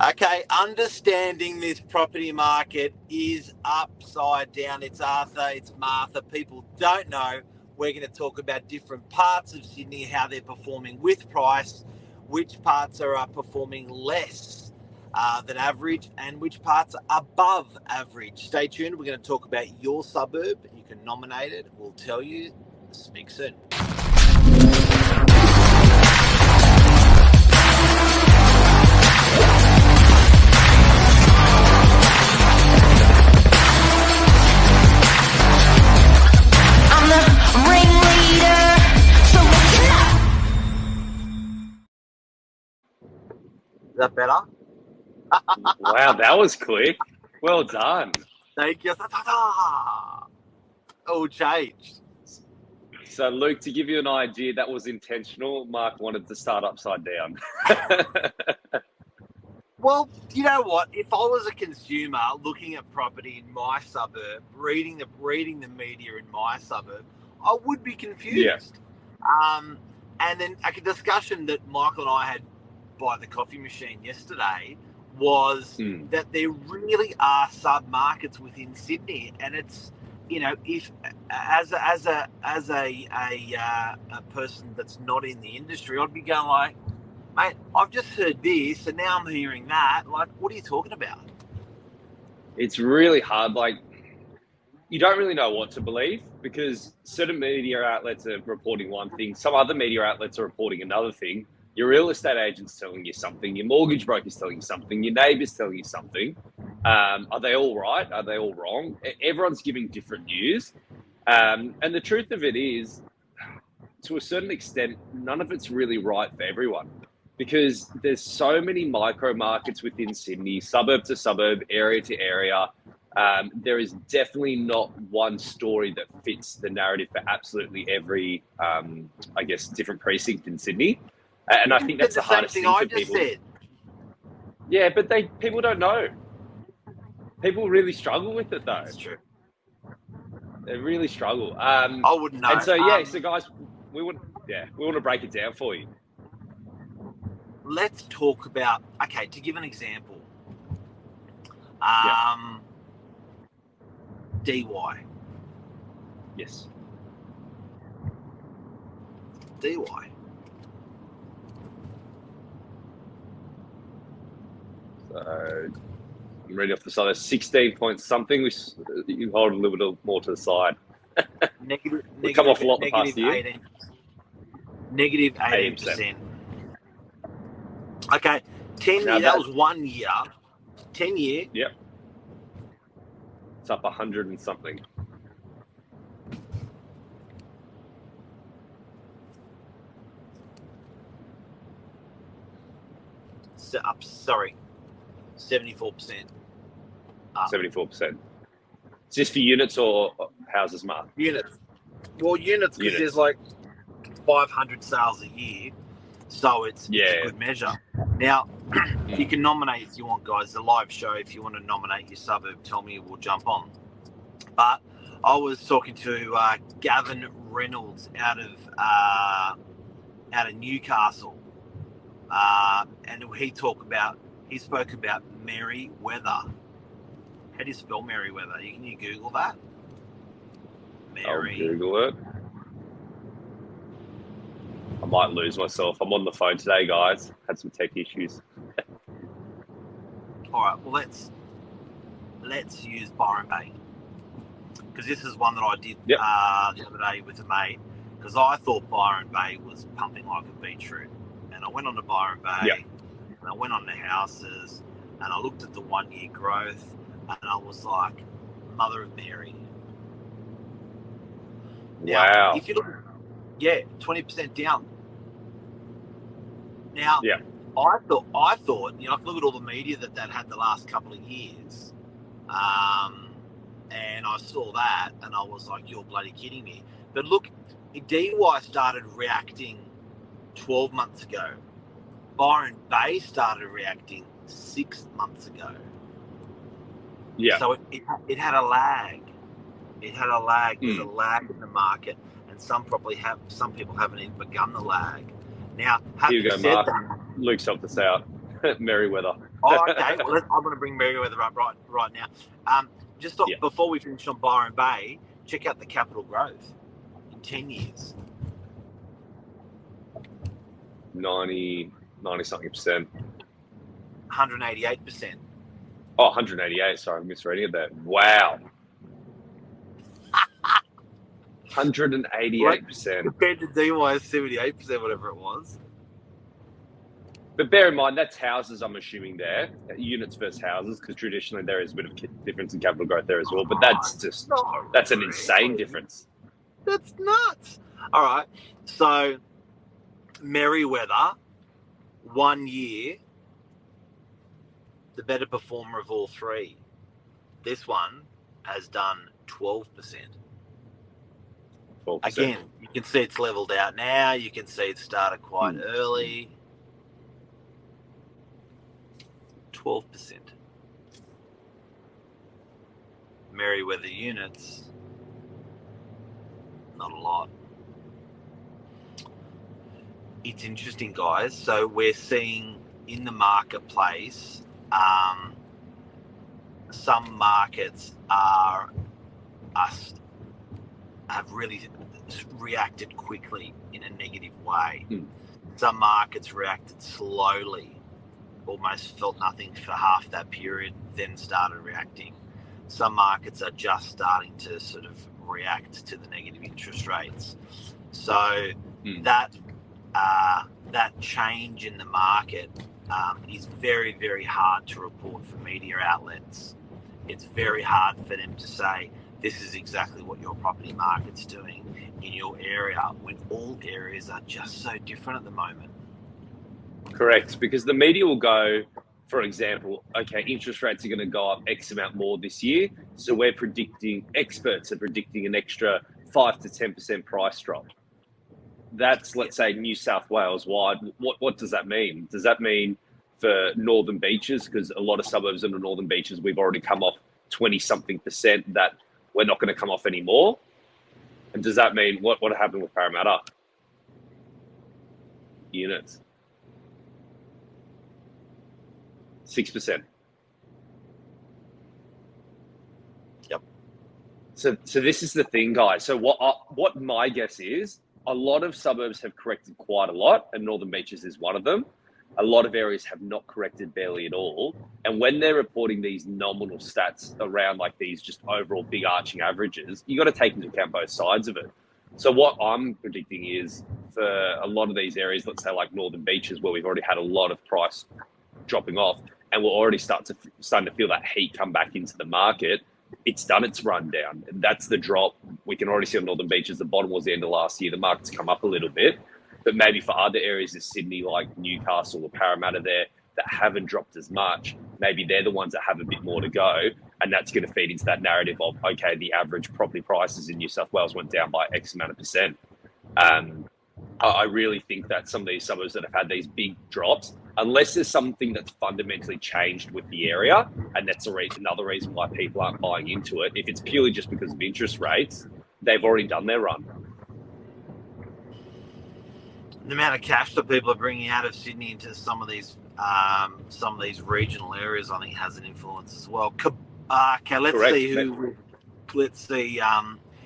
Okay, understanding this property market is upside down. It's Arthur, it's Martha. People don't know. We're going to talk about different parts of Sydney, how they're performing with price, which parts are performing less than average, and which parts are above average. Stay tuned. We're going to talk about your suburb. You can nominate it. We'll tell you. Speak soon. Is that better? Wow, that was quick. Well done. Thank you. All changed. So, Luke, to give you an idea, that was intentional. Mark wanted to start upside down. Well, you know what? If I was a consumer looking at property in my suburb, reading the media in my suburb, I would be confused. Yeah. And then a discussion that Michael and I had by the coffee machine yesterday was that there really are sub-markets within Sydney, and it's, you know, if as a person that's not in the industry, I'd be going like, mate, I've just heard this, and now I'm hearing that. Like, what are you talking about? It's really hard. Like, you don't really know what to believe because certain media outlets are reporting one thing, some other media outlets are reporting another thing. Your real estate agent's telling you something, your mortgage broker's telling you something, your neighbour's telling you something. Are they all right? Are they all wrong? Everyone's giving different news. And the truth of it is, to a certain extent, none of it's really right for everyone because there's so many micro markets within Sydney, suburb to suburb, area to area. There is definitely not one story that fits the narrative for absolutely every, I guess, different precinct in Sydney. And I think that's the hardest thing for people. Said. Yeah, but people don't know. People really struggle with it, though. That's true. They really struggle. I wouldn't know. And so, so guys, we want to break it down for you. Let's talk about, okay, to give an example, DY. Yes. DY. So I'm reading off the side. 16 point something. You hold a little bit more to the side. We come off a lot the past year. Negative 18%. Okay, 10 year. That was 1 year. 10 year. Yep. It's up 100 and something. Up. Sorry. 74%. 74%. Is this for units or houses, Mark? Units. Well, units because there's like 500 sales a year, so it's a good measure. Now, you can nominate if you want, guys. The live show, if you want to nominate your suburb, tell me, we'll jump on. But I was talking to Gavin Reynolds out of Newcastle, and he spoke about Merryweather. How do you spell Merryweather? Can you Google that? I'll Google it. I might lose myself. I'm on the phone today, guys. Had some tech issues. All right. Well, let's use Byron Bay because this is one that I did the other day with a mate because I thought Byron Bay was pumping like a beetroot, and I went on to Byron Bay and I went on the houses and I looked at the 1 year growth and I was like, Mother of Mary. Now, wow. If you look, 20% down. Now, I thought, you know, if you look at all the media that had the last couple of years, and I saw that, and I was like, you're bloody kidding me. But look, DY started reacting 12 months ago. Byron Bay started reacting 6 months ago. Yeah. So it had a lag. It had a lag. There's a lag in the market, and some people haven't even begun the lag. Now, here you go, Mark. Luke's helped us out. Merriweather. Oh, okay. Well, I'm going to bring Merriweather up right now. Before we finish on Byron Bay, check out the capital growth in 10 years. 90 something percent. 188%. Oh, 188. Sorry, I'm misreading it there. Wow. 188%. Compared to DY's 78%, whatever it was. But bear in mind, that's houses, I'm assuming there. Units versus houses, because traditionally there is a bit of difference in capital growth there as well. But that's an insane difference. That's nuts. All right. So, Merriweather, 1 year, the better performer of all three. This one has done 12%. 12%. Again, you can see it's leveled out now. You can see it started quite early. 12%. Merriweather units, not a lot. It's interesting, guys. So we're seeing in the marketplace, some markets have really reacted quickly in a negative way. Some markets reacted slowly, almost felt nothing for half that period, then started reacting. Some markets are just starting to sort of react to the negative interest rates. So that change in the market is very, very hard to report for media outlets. It's very hard for them to say, this is exactly what your property market's doing in your area, when all areas are just so different at the moment. Correct, because the media will go, for example, okay, interest rates are going to go up X amount more this year, so experts are predicting an extra 5 to 10% price drop. That's, let's say, New South Wales wide. What does that mean? Does that mean for Northern Beaches, because a lot of suburbs in the Northern Beaches, we've already come off 20-something% that we're not going to come off anymore? And does that mean what happened with Parramatta units? 6%. Yep. So this is the thing, guys. So what my guess is, a lot of suburbs have corrected quite a lot, and Northern Beaches is one of them. A lot of areas have not corrected barely at all. And when they're reporting these nominal stats around like these just overall big arching averages, you got to take into account both sides of it. So what I'm predicting is for a lot of these areas, let's say like Northern Beaches, where we've already had a lot of price dropping off, and we'll already starting to feel that heat come back into the market, it's done its rundown. That's the drop. We can already see on Northern Beaches, the bottom was the end of last year. The market's come up a little bit. But maybe for other areas of Sydney, like Newcastle or Parramatta there, that haven't dropped as much, maybe they're the ones that have a bit more to go. And that's going to feed into that narrative of, okay, the average property prices in New South Wales went down by X amount of percent. I really think that some of these suburbs that have had these big drops, unless there's something that's fundamentally changed with the area, and that's another reason why people aren't buying into it, if it's purely just because of interest rates, they've already done their run. The amount of cash that people are bringing out of Sydney into some of these regional areas, I think, has an influence as well. Okay, let's see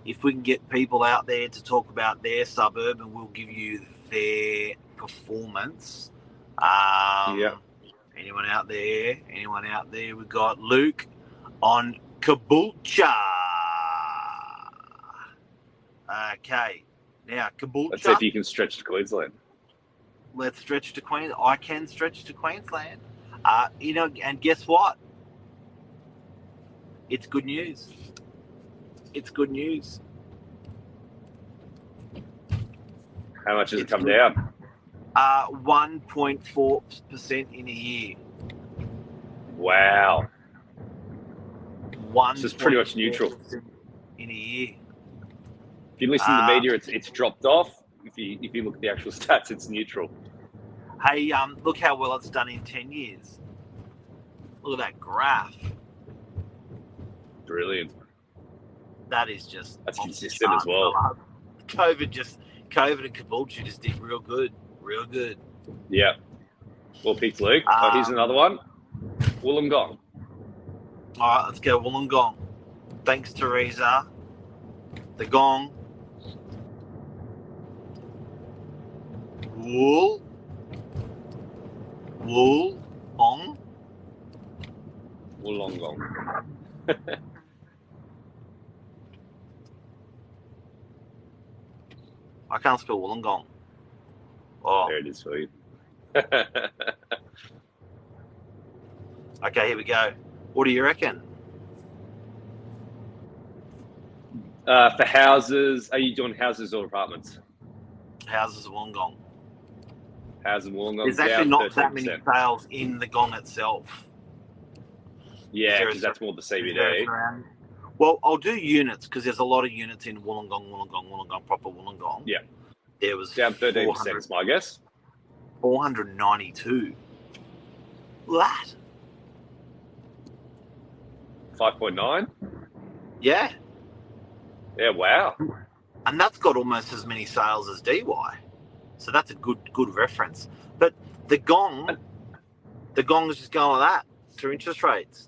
if we can get people out there to talk about their suburb, and we'll give you their performance. Anyone out there? We've got Luke on Caboolture. Okay. Now, Caboolture. Let's see if you can stretch to Queensland. Let's stretch to Queensland. I can stretch to Queensland. And guess what? It's good news. How much has it come down? 1.4% in a year. Wow. So it's pretty much neutral. In a year. If you listen to the media, it's dropped off. If you look at the actual stats, it's neutral. Hey, look how well it's done in 10 years. Look at that graph. Brilliant. That is just... That's consistent as well. COVID and Caboolture just did real good. Yeah. Well picked, Luke. Oh, here's another one. Wollongong. All right, let's go Wollongong. Thanks, Teresa. The Gong. Wollongong. Wollongong. I can't spell Wollongong. Oh, There it is for you. okay, here we go. What do you reckon? For houses, are you doing houses or apartments? Houses of Wollongong. Houses in Wollongong. There's actually down not that 13%. many sales in the Gong itself. Yeah, because that's more the CBD. Well, I'll do units because there's a lot of units in Wollongong, proper Wollongong. Yeah. There was Down 13% is my guess. 492. That. 5.9. Yeah. Yeah, wow. And that's got almost as many sales as DY. So that's a good reference. But the Gong is just going like that through interest rates.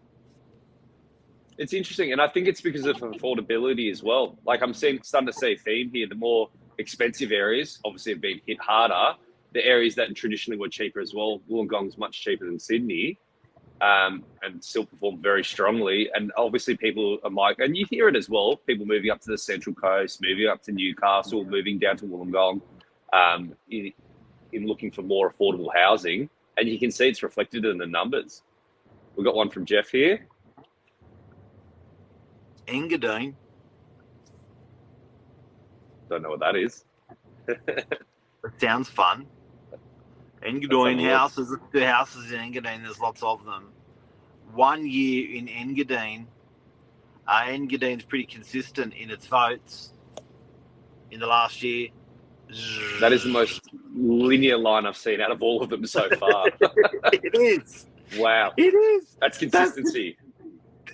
It's interesting, and I think it's because of affordability as well. Like I'm starting to see a theme here. The more expensive areas obviously have been hit harder. The areas that traditionally were cheaper as well. Wollongong's much cheaper than Sydney, and still perform very strongly. And obviously people are and you hear it as well. People moving up to the Central Coast, moving up to Newcastle, moving down to Wollongong, in looking for more affordable housing. And you can see it's reflected in the numbers. We've got one from Jeff here. Engadine. Don't know what that is. It sounds fun. Engadine houses, the houses in Engadine, there's lots of them. 1 year in Engadine, Engadine's pretty consistent in its votes in the last year. That is the most linear line I've seen out of all of them so far. It is. Wow. It is. That's consistency.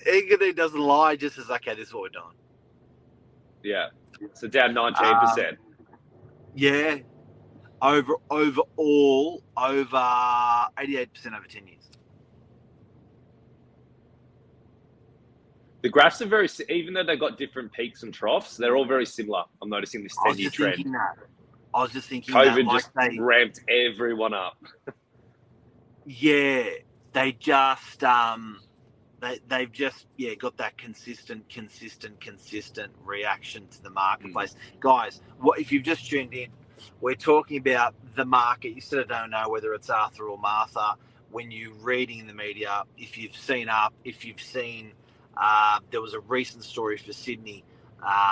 Engadine doesn't lie, just says, okay, this is what we're doing. Yeah. So down 19%. Yeah. Overall, over 88% over 10 years. The graphs are very, even though they've got different peaks and troughs, they're all very similar. I'm noticing this 10-year trend. I was just thinking COVID that, just ramped everyone up. Yeah, they just they've just got that consistent reaction to the marketplace. Guys, if you've just tuned in, we're talking about the market. You sort of don't know whether it's Arthur or Martha when you're reading in the media. If you've seen there was a recent story for Sydney.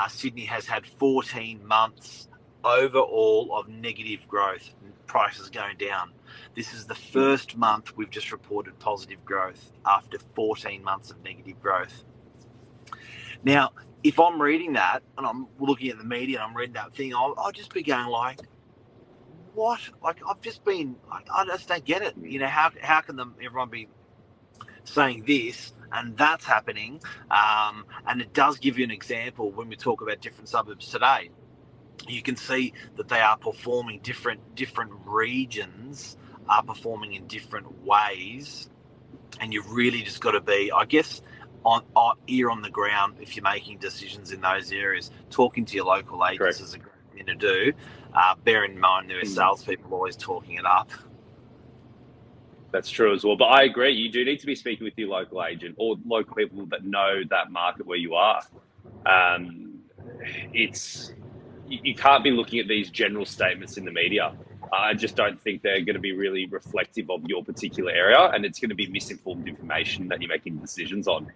Sydney has had 14 months overall of negative growth, prices going down. This is the first month we've just reported positive growth after 14 months of negative growth. Now, if I'm reading that and I'm looking at the media and I'm reading that thing, I'll just be going like, what? Like, I just don't get it. You know, how can everyone be saying this and that's happening? And it does give you an example when we talk about different suburbs today. You can see that they are performing different regions are performing in different ways, and you've really just got to be, I guess, on ear on the ground if you're making decisions in those areas. Talking to your local agents is a great thing to do. Bear in mind there are salespeople always talking it up. That's true as well. But I agree, you do need to be speaking with your local agent or local people that know that market where you are. You can't be looking at these general statements in the media. I just don't think they're going to be really reflective of your particular area, and it's going to be misinformed information that you're making decisions on.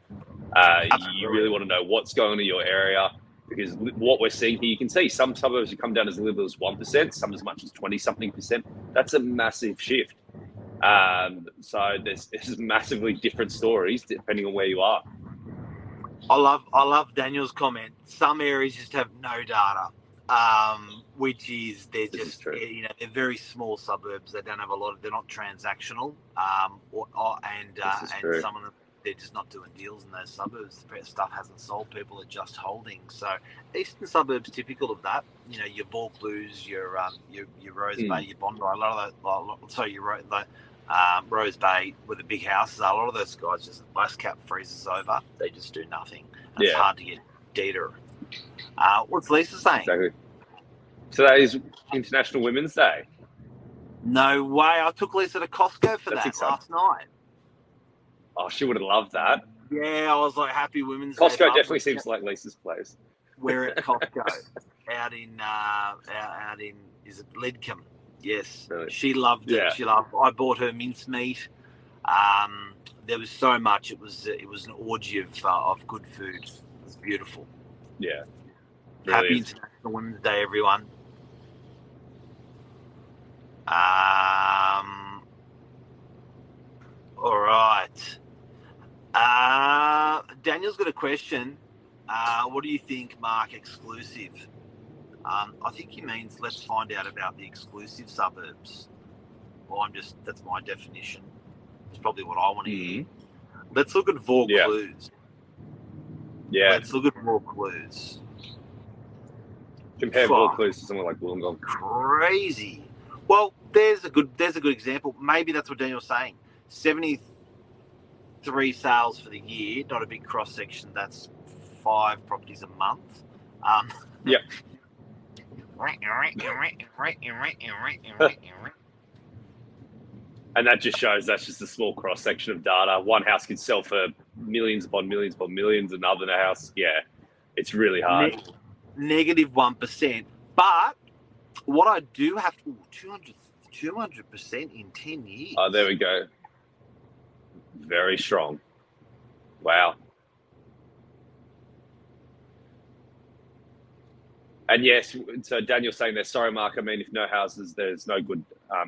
You really want to know what's going on in your area, because what we're seeing here, you can see some suburbs have come down as little as 1%, some as much as 20-something%. That's a massive shift. So there's massively different stories depending on where you are. I love Daniel's comment. Some areas just have no data. Which is they're very small suburbs. They don't have a lot of. They're not transactional. And some of them they're just not doing deals in those suburbs. The stuff hasn't sold. People are just holding. So eastern suburbs typical of that. You know, your Vaucluse, your Rose Bay, your Bondi. A lot of those. Rose Bay, where the big houses are, a lot of those guys just ice cap freezes over. They just do nothing. And It's hard to get data. What's Lisa saying? Exactly. Today is International Women's Day. No way. I took Lisa to Costco for That's that exciting. last night. Oh, she would have loved that. Yeah, I was like, Happy Women's Day. Costco definitely seems like Lisa's place. We're at Costco out in is it Lidcombe? Yes, Really? She loved it. Yeah. She loved. I bought her mincemeat. There was so much. It was an orgy of good food. It was beautiful. Yeah. Really Happy is. International Women's Day, everyone. All right. Daniel's got a question. What do you think, Mark, exclusive? I think he means let's find out about the exclusive suburbs. Well, that's my definition. It's probably what I want to hear. Let's look at Vaucluse. Yeah. Let's look at Vaucluse. Compare Vaucluse to somewhere like Wollongong. Crazy. Well, there's a good example. Maybe that's what Daniel's saying. 73 sales for the year, not a big cross section. That's 5 properties a month. Yep. And that just shows that's just a small cross section of data. One house could sell for millions upon millions upon millions. Another house, it's really hard. Negative 1%. But what I do have to 200% in 10 years. Oh, there we go. Very strong. Wow. And yes, so Daniel's saying there, sorry, Mark, I mean, if no houses, there's no good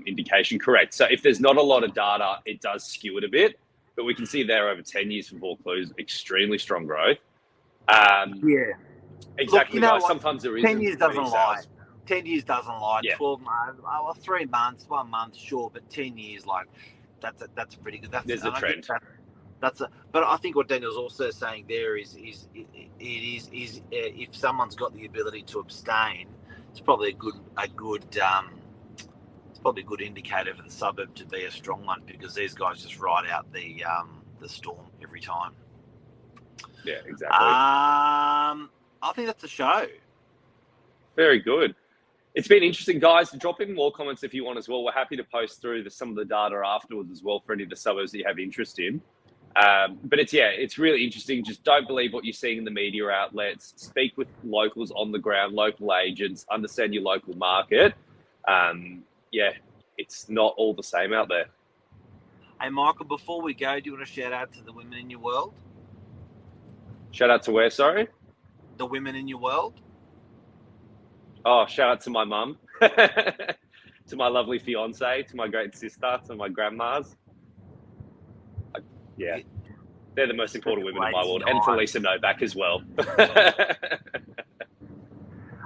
indication. Correct. So if there's not a lot of data, it does skew it a bit. But we can see there over 10 years for Vaucluse, extremely strong growth. Exactly. Look, guys, sometimes there is 10 years doesn't lie. 10 years doesn't lie. Yeah. 12 months, 3 months, 1 month, sure. But 10 years, like, that's a pretty good. There's a trend. But I think what Daniel's also saying there is if someone's got the ability to abstain, it's probably a good indicator for the suburb to be a strong one, because these guys just ride out the storm every time. Yeah, exactly. I think that's a show. Very good. It's been interesting, guys. Drop in more comments if you want as well. We're happy to post through some of the data afterwards as well for any of the suburbs that you have interest in. But it's really interesting. Just don't believe what you're seeing in the media outlets. Speak with locals on the ground, local agents, understand your local market. It's not all the same out there. Hey, Michael, before we go, do you want to shout out to the women in your world? Shout out to where, sorry? The women in your world. Oh, shout out to my mum, to my lovely fiance, to my great sister, to my grandmas. They're the most important women in my world, and for Lisa Novak as well.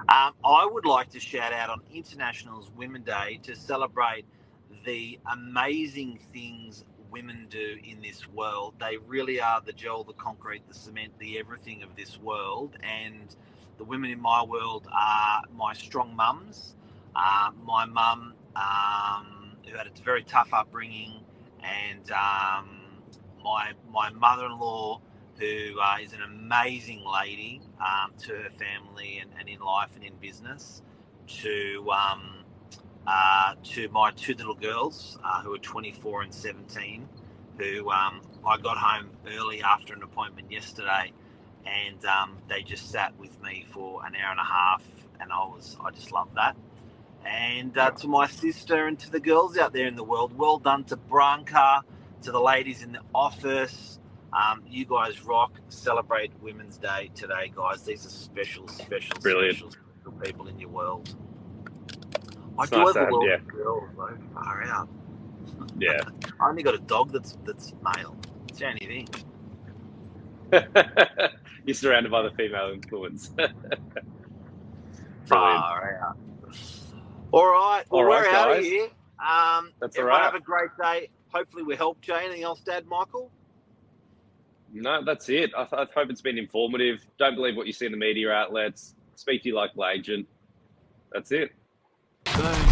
I would like to shout out on International's Women Day to celebrate the amazing things women do in this world. They really are the gel, the concrete, the cement, the everything of this world. And the women in my world are my strong mums. My mum, who had a very tough upbringing, and my mother-in-law, who is an amazing lady to her family and in life and in business, to my 2 little girls who are 24 and 17, who I got home early after an appointment yesterday, and they just sat with me for an hour and a half, and I just love that. And to my sister and to the girls out there in the world, well done to Branca, to the ladies in the office. You guys rock. Celebrate Women's Day today, guys. These are special people in your world. I do have a world of girls, though. Far out. Yeah. I only got a dog that's male. It's the only thing. You're surrounded by the female influence. Far out. All right. Well, we're out of here. That's everyone all right. Have a great day. Hopefully we helped, Jay. Anything else to add, Michael? No, that's it. I hope it's been informative. Don't believe what you see in the media outlets. Speak to your local agent. That's it. Boom.